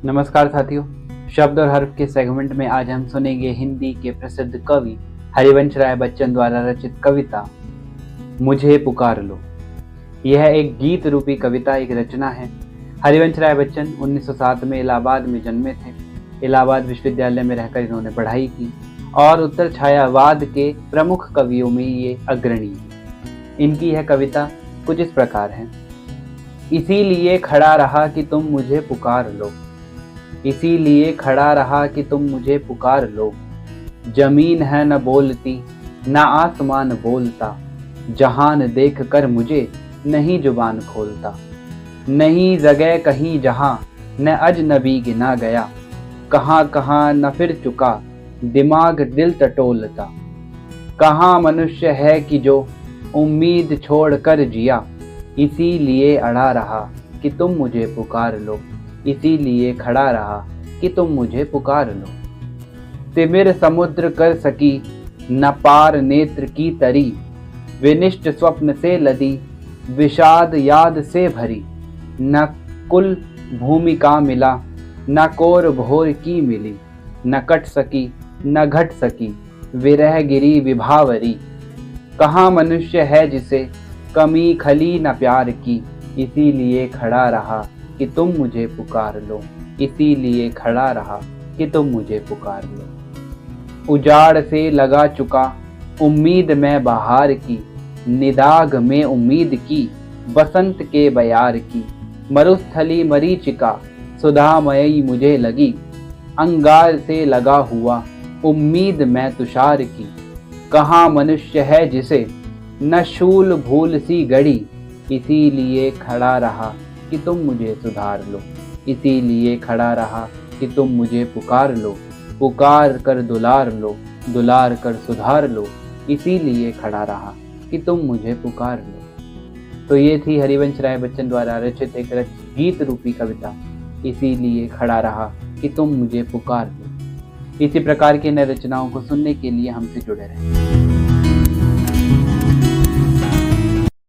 नमस्कार साथियों, शब्द और हर्फ के सेगमेंट में आज हम सुनेंगे हिंदी के प्रसिद्ध कवि हरिवंश राय बच्चन द्वारा रचित कविता मुझे पुकार लो। यह एक गीत रूपी कविता, एक रचना है। हरिवंश राय बच्चन 1907 में इलाहाबाद में जन्मे थे। इलाहाबाद विश्वविद्यालय में रहकर इन्होंने पढ़ाई की और उत्तर छायावाद के प्रमुख कवियों में ये अग्रणी है। इनकी यह कविता कुछ इस प्रकार है। इसीलिए खड़ा रहा कि तुम मुझे पुकार लो, इसीलिए खड़ा रहा कि तुम मुझे पुकार लो। जमीन है न बोलती न आसमान बोलता, जहान देख कर मुझे नहीं जुबान खोलता। नहीं जगह कहीं जहां न अजनबी गिना गया, कहां कहां न फिर चुका दिमाग दिल टटोलता। कहां मनुष्य है कि जो उम्मीद छोड़ कर जिया, इसीलिए अड़ा रहा कि तुम मुझे पुकार लो, इसीलिए खड़ा रहा कि तुम मुझे पुकार लो। तिमिर समुद्र कर सकी न पार नेत्र की तरी, विनिष्ट स्वप्न से लदी विषाद याद से भरी। न कुल भूमिका मिला न कोर भोर की मिली, न कट सकी न घट सकी विरह गिरी विभावरी। कहाँ मनुष्य है जिसे कमी खली न प्यार की, इसीलिए खड़ा रहा कि तुम मुझे पुकार लो, इसीलिए खड़ा रहा कि तुम मुझे पुकार लो। उजाड़ से लगा चुका उम्मीद में बहार की, निदाग में उम्मीद की बसंत के बयार की। मरुस्थली मरीचिका सुधामयी मुझे लगी, अंगार से लगा हुआ उम्मीद में तुषार की। कहाँ मनुष्य है जिसे न शूल भूल सी गड़ी, इसीलिए खड़ा रहा कि तुम मुझे सुधार लो, इसीलिए खड़ा रहा कि तुम मुझे पुकार लो। पुकार कर दुलार लो, दुलार कर सुधार लो, इसीलिए खड़ा रहा कि तुम मुझे पुकार लो। तो ये थी हरिवंश राय बच्चन द्वारा रचित एक गीत रूपी कविता इसीलिए खड़ा रहा कि तुम मुझे पुकार लो। इसी प्रकार की नई रचनाओं को सुनने के लिए हमसे जुड़े रहें।